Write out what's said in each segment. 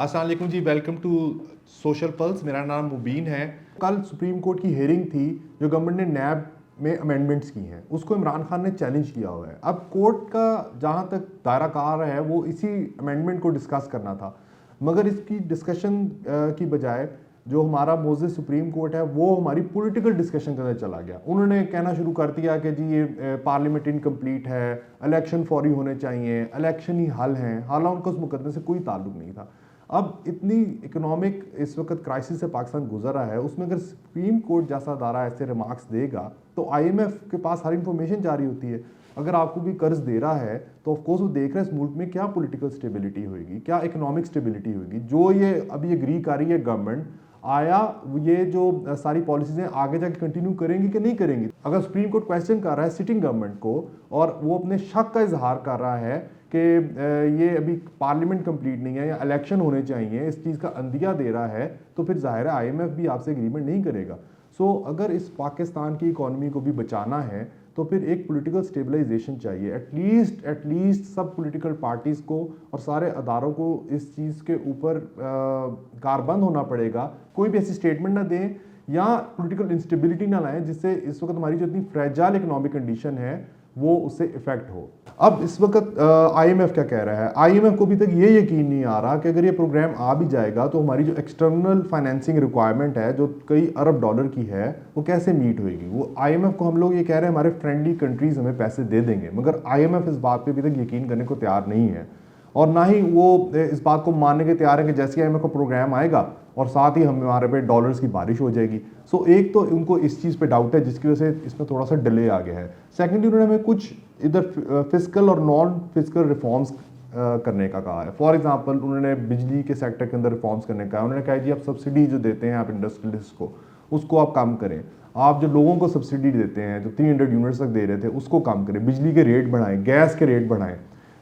अस्सलाम वालेकुम जी, welcome to social pulse. मेरा नाम मुबीन है। कल सुप्रीम कोर्ट की हेयरिंग थी जो गवर्नमेंट ने नैब में अमेंडमेंट्स की हैं, उसको इमरान खान ने चैलेंज किया हुआ है। अब कोर्ट का जहाँ तक दायरा कार है वो इसी अमेंडमेंट को डिस्कस करना था, मगर इसकी डिस्कशन की बजाय जो हमारा मोज़ेस सुप्रीम कोर्ट है वो हमारी पॉलिटिकल डिस्कशन के अंदर चला गया। उन्होंने कहना शुरू कर दिया कि जी ये पार्लियामेंट इनकम्प्लीट है, इलेक्शन फौरी होने चाहिए, इलेक्शन ही हल हैं। हालांकि उनको उस मुकदमे से कोई ताल्लुक नहीं था। अब इतनी इकोनॉमिक इस वक्त क्राइसिस से पाकिस्तान गुजर रहा है, उसमें अगर सुप्रीम कोर्ट जैसा अदारा ऐसे रिमार्क्स देगा तो आईएमएफ के पास हर इंफॉर्मेशन जारी होती है। अगर आपको भी कर्ज दे रहा है तो ऑफकोर्स वो देख रहे हैं इस मुल्क में क्या पॉलिटिकल स्टेबिलिटी होगी, क्या इकोनॉमिक स्टेबिलिटी होगी। जो ये अभी एग्री कर रही है गवर्नमेंट, आया ये जो सारी पॉलिसीज हैं आगे जाके कंटिन्यू करेंगी कि नहीं करेंगी। अगर सुप्रीम कोर्ट क्वेश्चन कर रहा है सिटिंग गवर्नमेंट को और वो अपने शक का इजहार कर रहा है कि ये अभी पार्लियामेंट कंप्लीट नहीं है या इलेक्शन होने चाहिए, इस चीज़ का अंदिया दे रहा है, तो फिर जाहिर है आईएमएफ भी आपसे एग्रीमेंट नहीं करेगा। सो अगर इस पाकिस्तान की इकॉनमी को भी बचाना है तो फिर एक पॉलिटिकल स्टेबलाइजेशन चाहिए। एटलीस्ट सब पॉलिटिकल पार्टीज़ को और सारे अदारों को इस चीज़ के ऊपर कारबंद होना पड़ेगा। कोई भी ऐसी स्टेटमेंट ना दें या पॉलिटिकल इंस्टेबिलिटी ना लाएं जिससे इस वक्त हमारी जो इतनी फ्रेजाइल इकोनॉमिक कंडीशन है वो उससे इफेक्ट हो। अब इस वक्त आईएमएफ क्या कह रहा है? आईएमएफ को अभी तक ये यकीन नहीं आ रहा कि अगर ये प्रोग्राम आ भी जाएगा तो हमारी जो एक्सटर्नल फाइनेंसिंग रिक्वायरमेंट है जो कई अरब डॉलर की है वो कैसे मीट होगी। वो आईएमएफ को हम लोग ये कह रहे हैं हमारे फ्रेंडली कंट्रीज हमें पैसे दे देंगे, मगर आईएमएफ इस बात पर अभी तक यकीन करने को तैयार नहीं है और ना ही वो इस बात को मानने के तैयार है कि जैसे आईएमएफ का प्रोग्राम आएगा और साथ ही हमारे पे डॉलर्स की बारिश हो जाएगी। सो एक तो उनको इस चीज़ पे डाउट है जिसकी वजह से इसमें थोड़ा सा डिले आ गया है। सेकेंडली उन्होंने हमें कुछ इधर फिजिकल और नॉन फिजिकल रिफॉर्म्स करने का कहा है। फॉर एग्जांपल उन्होंने बिजली के सेक्टर के अंदर रिफॉर्म्स करने का है। उन्होंने कहा जी आप सब्सिडी जो देते हैं आप इंडस्ट्रियलिस्ट को, उसको आप कम करें। आप जो लोगों को सब्सिडी देते हैं जो 300 यूनिट्स तक दे रहे थे उसको कम करें। बिजली के रेट बढ़ाएं, गैस के रेट बढ़ाएं,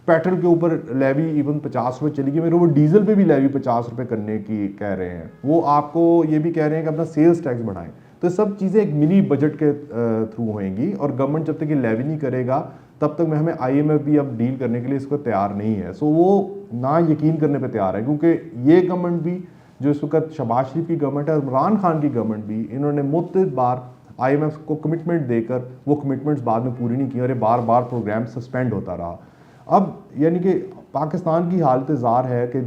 पेट्रोल के ऊपर लेवी इवन 50 रुपये चली गई, मेरे वो डीजल पे भी लेवी 50 रुपये करने की कह रहे हैं। वो आपको ये भी कह रहे हैं कि अपना सेल्स टैक्स बढ़ाएं। तो सब चीज़ें एक मिनी बजट के थ्रू होएंगी और गवर्नमेंट जब तक ये लेवी नहीं करेगा तब तक हमें आईएमएफ भी अब डील करने के लिए इसको तैयार नहीं है। सो वो ना यकीन करने पर तैयार है क्योंकि ये गवर्नमेंट भी जो इस वक्त शहबाज शरीफ की गवर्नमेंट है, इमरान खान की गवर्नमेंट भी, इन्होंने मुतअद्दिद बार आईएमएफ को कमिटमेंट देकर वो कमिटमेंट्स बाद में पूरी नहीं की और ये बार बार प्रोग्राम सस्पेंड होता रहा। अब यानी कि पाकिस्तान की हालत ज़ार है कि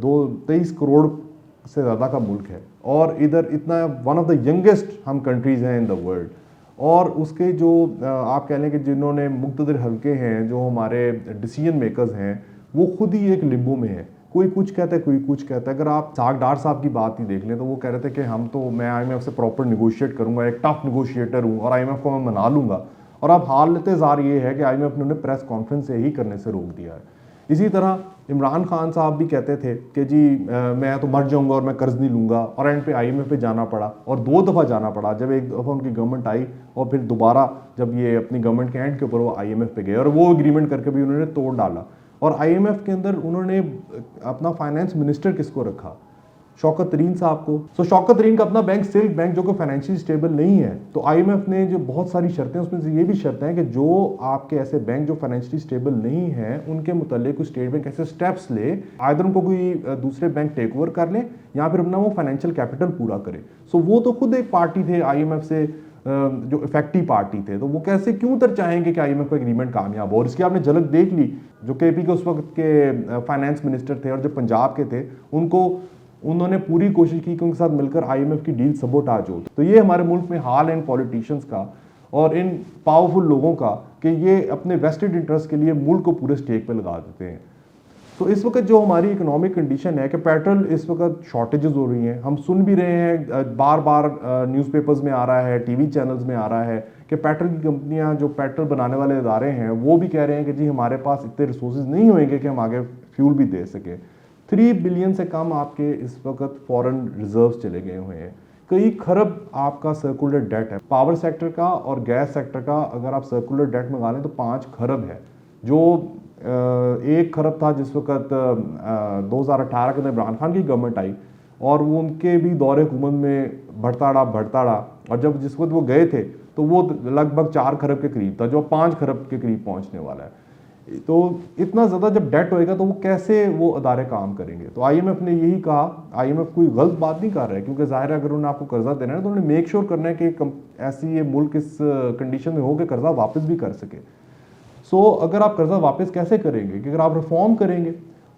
23 करोड़ से ज़्यादा का मुल्क है और इधर इतना वन ऑफ द यंगेस्ट हम कंट्रीज़ हैं इन द वर्ल्ड। और उसके जो आप कह लें कि जिन्होंने मुक़्तदर हल्के हैं, जो हमारे डिसीजन मेकर्स हैं, वो खुद ही एक लिम्बो में है। कोई कुछ कहता है, कोई कुछ कहता है। अगर आप साग डार साहब की बात ही देख लें तो वो कह रहे थे कि मैं आईएमएफ से प्रॉपर निगोशिएट करूँगा, एक टफ निगोशिएटर हूँ और आईएमएफ को मैं मना लूँगा। और अब हालत ज़ार ये है कि आईएमएफ ने उन्हें प्रेस कॉन्फ्रेंस से ही करने से रोक दिया है। इसी तरह इमरान खान साहब भी कहते थे कि जी मैं तो मर जाऊंगा और मैं कर्ज नहीं लूँगा, और एंड पे आईएमएफ पे जाना पड़ा और 2 दफ़ा जाना पड़ा। जब एक दफ़ा उनकी गवर्नमेंट आई और फिर दोबारा जब ये अपनी गवर्नमेंट के एंड के ऊपर वो आईएमएफ पे गए और वो एग्रीमेंट करके भी उन्होंने तोड़ डाला। और आईएमएफ के अंदर उन्होंने अपना फाइनेंस मिनिस्टर किसको रखा? शौकत तरीन साहब को। सो शौकत तरीन का अपना बैंक सिल्क बैंक जो कि फाइनेंशियल स्टेबल नहीं है, तो आईएमएफ ने जो बहुत सारी शर्तें उसमें से ये भी शर्तें हैं कि जो आपके ऐसे बैंक जो फाइनेंशियली स्टेबल नहीं है उनके मुतालिक स्टेट बैंक ऐसे स्टेप्स ले, आइदर उनको कोई दूसरे बैंक टेक ओवर कर ले या फिर अपना वो फाइनेंशियल कैपिटल पूरा करे। सो वो तो खुद एक पार्टी थे आईएमएफ से जो इफेक्टिव पार्टी थे, तो वो कैसे क्यों उतर चाहेंगे कि आईएमएफ का एग्रीमेंट कामयाब हो। और इसकी आपने झलक देख ली, जो केपी के उस वक्त के फाइनेंस मिनिस्टर थे और जो पंजाब के थे, उन्होंने पूरी कोशिश की कि उनके साथ मिलकर आईएमएफ की डील सबोटाज हो। तो ये हमारे मुल्क में हाल है इन पॉलिटिशियंस का और इन पावरफुल लोगों का कि ये अपने वेस्टेड इंटरेस्ट के लिए मुल्क को पूरे स्टेक पे लगा देते हैं। तो इस वक्त जो हमारी इकोनॉमिक कंडीशन है कि पेट्रोल इस वक्त शॉर्टेजेस हो रही हैं, हम सुन भी रहे हैं, बार बार न्यूज़पेपर्स में आ रहा है, टीवी चैनल्स में आ रहा है कि पेट्रोल की कंपनियां जो पेट्रोल बनाने वाले इदारे हैं वो भी कह रहे हैं कि जी हमारे पास इतने रिसोर्सेज नहीं होंगे कि हम आगे फ्यूल भी दे सकें। 3 बिलियन से कम आपके इस वक्त फॉरेन रिजर्व्स चले गए हुए हैं। कई खरब आपका सर्कुलर डेट है पावर सेक्टर का और गैस सेक्टर का। अगर आप सर्कुलर डेट मंगा लें तो 5 खरब है, जो 1 खरब था जिस वक्त 2018 के अंदर इमरान खान की गवर्नमेंट आई और वो उनके भी दौरे हुकूमत में बढ़ता रहा और जब जिस वक्त वो गए थे तो वो लगभग 4 खरब के करीब था, जो 5 खरब के करीब पहुंचने वाला है। तो इतना ज़्यादा जब डेट होएगा तो वो कैसे वो अदारे काम करेंगे। तो आईएमएफ ने यही कहा, आईएमएफ कोई गलत बात नहीं कर रहा है, क्योंकि ज़ाहिर है अगर उन्होंने आपको कर्जा देना है तो उन्हें मेक श्योर करना है कि ऐसी ये मुल्क इस कंडीशन में हो कि कर्जा वापस भी कर सके। सो अगर आप कर्जा वापस कैसे करेंगे कि अगर आप रिफॉर्म करेंगे।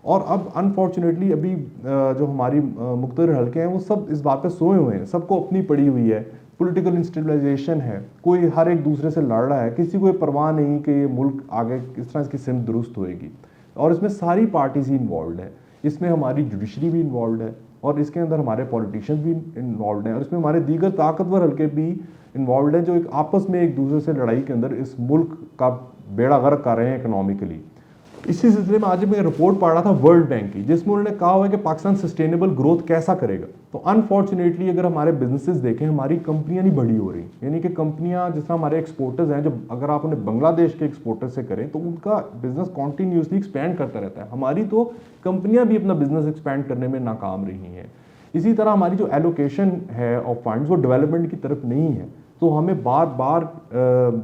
और अब अनफॉर्चुनेटली अभी जो हमारी मुख्तलिफ हल्के हैं वो सब इस बात पे सोए हुए हैं, सबको अपनी पड़ी हुई है, पॉलिटिकल इंस्टेबिलाइजेशन है, कोई हर एक दूसरे से लड़ रहा है, किसी को परवाह नहीं कि ये मुल्क आगे किस तरह इसकी सिमत दुरुस्त होएगी। और इसमें सारी पार्टीज ही इन्वॉल्व है, इसमें हमारी जुडिशरी भी इन्वॉल्व है और इसके अंदर हमारे पॉलिटिशियंस भी इन्वॉल्व हैं और इसमें हमारे दीगर ताकतवर हल्के भी इन्वॉल्व हैं जो एक आपस में एक दूसरे से लड़ाई के अंदर इस मुल्क का बेड़ा गर्क कर रहे हैं इकोनॉमिकली। इसी सिलसिले में आज मैं रिपोर्ट पढ़ रहा था वर्ल्ड बैंक की, जिसमें उन्होंने कहा हुआ है कि पाकिस्तान सस्टेनेबल ग्रोथ कैसा करेगा। तो अनफॉर्चुनेटली अगर हमारे बिजनेसेस देखें, हमारी कंपनियां नहीं बड़ी हो रही, यानी कि कंपनियां जिस तरह हमारे एक्सपोर्टर्स हैं, जब अगर आप उन्हें बांग्लादेश के एक्सपोर्टर से करें तो उनका बिजनेस कॉन्टीन्यूसली एक्सपैंड करता रहता है, हमारी तो कंपनियां भी अपना बिजनेस एक्सपैंड करने में नाकाम रही हैं। इसी तरह हमारी जो एलोकेशन है ऑफ फंड्स वो डेवलपमेंट की तरफ नहीं है। तो हमें बार बार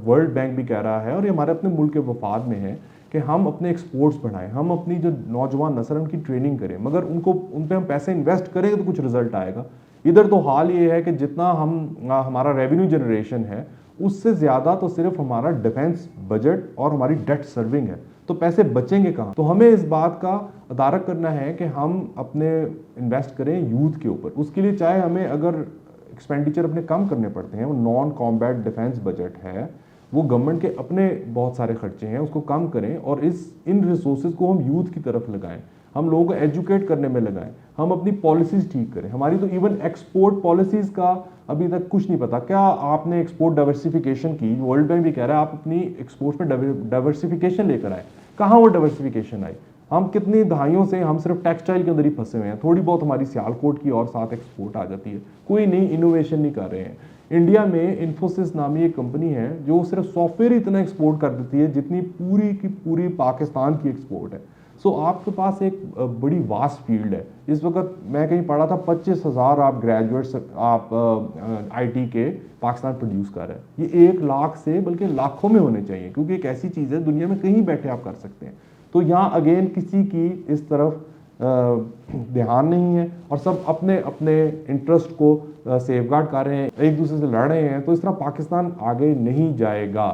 वर्ल्ड बैंक भी कह रहा है और ये हमारे अपने मुल्क के वफाद में है कि हम अपने एक्सपोर्ट्स बढ़ाएं, हम अपनी जो नौजवान नस्ल उनकी ट्रेनिंग करें, मगर उनको उन पर हम पैसे इन्वेस्ट करेंगे तो कुछ रिजल्ट आएगा। इधर तो हाल ये है कि जितना हमारा रेवेन्यू जनरेशन है उससे ज़्यादा तो सिर्फ हमारा डिफेंस बजट और हमारी डेट सर्विंग है, तो पैसे बचेंगे कहाँ। तो हमें इस बात का अदारक करना है कि हम अपने इन्वेस्ट करें यूथ के ऊपर। उसके लिए चाहे हमें अगर एक्सपेंडिचर अपने कम करने पड़ते हैं, वो नॉन कॉम्बैट डिफेंस बजट है, वो गवर्नमेंट के अपने बहुत सारे खर्चे हैं, उसको कम करें और इन रिसोर्सेज को हम यूथ की तरफ लगाएं, हम लोगों को एजुकेट करने में लगाएं, हम अपनी पॉलिसीज़ ठीक करें। हमारी तो इवन एक्सपोर्ट पॉलिसीज़ का अभी तक कुछ नहीं पता। क्या आपने एक्सपोर्ट डाइवर्सिफिकेशन की? वर्ल्ड बैंक भी कह रहा है आप अपनी एक्सपोर्ट में डाइवर्सिफिकेशन लेकर आए। कहाँ वो डाइवर्सिफिकेशन आई? हम कितनी दहाइयों से हम सिर्फ टेक्सटाइल के अंदर ही फंसे हुए हैं, थोड़ी बहुत हमारी सियालकोट की और साथ एक्सपोर्ट आ जाती है, कोई नई इनोवेशन नहीं कर रहे हैं। इंडिया में इन्फोसिस नामी एक कंपनी है जो सिर्फ सॉफ्टवेयर इतना एक्सपोर्ट कर देती है जितनी पूरी की पूरी पाकिस्तान की एक्सपोर्ट है। सो आपके पास एक बड़ी वास्ट फील्ड है। इस वक्त मैं कहीं पढ़ा था 25,000 आप ग्रेजुएट्स आप आईटी के पाकिस्तान प्रोड्यूस कर रहे हैं। ये 1 लाख से बल्कि लाखों में होने चाहिए, क्योंकि एक ऐसी चीज़ है दुनिया में कहीं बैठे आप कर सकते हैं। तो यहाँ अगेन किसी की इस तरफ ध्यान नहीं है और सब अपने अपने इंटरेस्ट को सेफगार्ड कर रहे हैं, एक दूसरे से लड़ रहे हैं। तो इस तरह पाकिस्तान आगे नहीं जाएगा।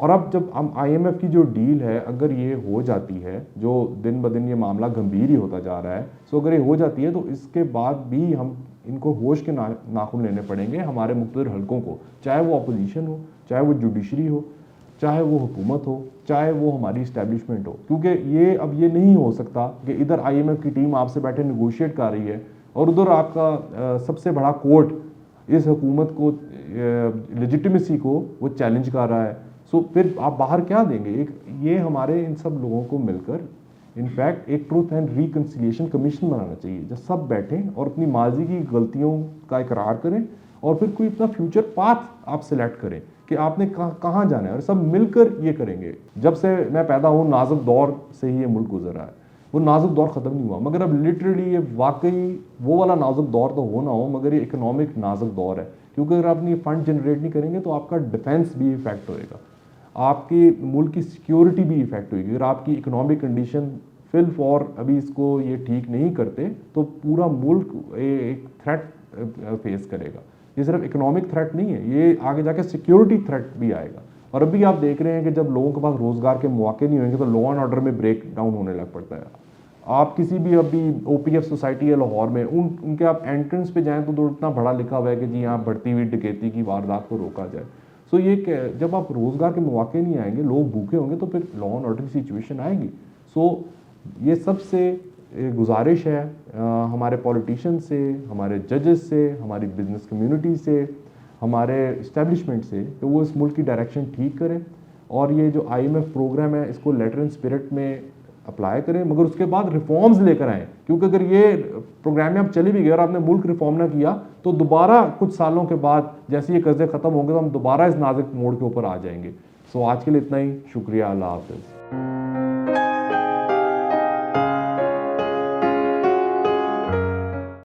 और अब जब हम आईएमएफ की जो डील है अगर ये हो जाती है, जो दिन ब दिन ये मामला गंभीर ही होता जा रहा है, सो अगर ये हो जाती है तो इसके बाद भी हम इनको होश के नाखून लेने पड़ेंगे हमारे मुख्तलिफ हल्कों को, चाहे वो अपोजिशन हो, चाहे वो जुडिशरी हो, चाहे वो हुकूमत हो, चाहे वो हमारी इस्टेब्लिशमेंट हो। क्योंकि ये अब ये नहीं हो सकता कि इधर आईएमएफ की टीम आपसे बैठे निगोशिएट कर रही है और उधर आपका सबसे बड़ा कोर्ट इस हुकूमत को लेजिटिमेसी को वो चैलेंज कर रहा है। सो फिर आप बाहर क्या देंगे? ये हमारे इन सब लोगों को मिलकर इनफैक्ट एक ट्रूथ एंड रिकन्सिलिएशन कमीशन बनाना चाहिए, जब सब बैठें और अपनी माजी की गलतियों का इकरार करें और फिर कोई अपना फ्यूचर पाथ आप सिलेक्ट करें कि आपने कहाँ जाना है, और सब मिलकर ये करेंगे। जब से मैं पैदा हूँ नाजुक दौर से ही ये मुल्क गुजर रहा है, वो नाजुक दौर ख़त्म नहीं हुआ, मगर अब लिटरली ये वाकई वो वाला नाजुक दौर तो हो ना हो, मगर ये इकोनॉमिक नाजुक दौर है। क्योंकि अगर आप अपनी फंड जनरेट नहीं करेंगे तो आपका डिफेंस भी इफेक्ट होएगा, आपकी मुल्क की सिक्योरिटी भी इफेक्ट होगी। अगर आपकी इकोनॉमिक कंडीशन फिल फॉर अभी इसको ये ठीक नहीं करते तो पूरा मुल्क एक थ्रेट फेस करेगा। ये सिर्फ इकोनॉमिक थ्रेट नहीं है, ये आगे जाके सिक्योरिटी थ्रेट भी आएगा। और अभी आप देख रहे हैं कि जब लोगों के पास रोज़गार के मौके नहीं होंगे तो लॉ एंड ऑर्डर में ब्रेक डाउन होने लग पड़ता है। आप किसी भी अभी ओपीएफ सोसाइटी है लाहौर में, उनके आप एंट्रेंस पे जाएं तो इतना बड़ा लिखा हुआ है कि जी यहाँ बढ़ती हुई डकैती की वारदात को रोका जाए। सो ये जब आप रोज़गार के मौके नहीं आएंगे, लोग भूखे होंगे, तो फिर लॉ एंड ऑर्डर की सिचुएशन आएगी। सो ये सबसे गुजारिश है हमारे पॉलिटिशियन से, हमारे जजेस से, हमारी बिजनेस कम्युनिटी से, हमारे इस्टेब्लिशमेंट से कि वो इस मुल्क की डायरेक्शन ठीक करें और ये जो आईएमएफ प्रोग्राम है इसको लेटर एंड स्पिरिट में अप्लाई करें, मगर उसके बाद रिफॉर्म्स लेकर आएँ। क्योंकि अगर ये प्रोग्राम में आप चले भी गए और आपने मुल्क रिफॉर्म ना किया तो दोबारा कुछ सालों के बाद जैसे ये कर्जे ख़त्म होंगे तो हम दोबारा इस नाजुक मोड़ के ऊपर आ जाएंगे। सो आज के लिए इतना ही, शुक्रिया, अल्लाह हाफ़िज़।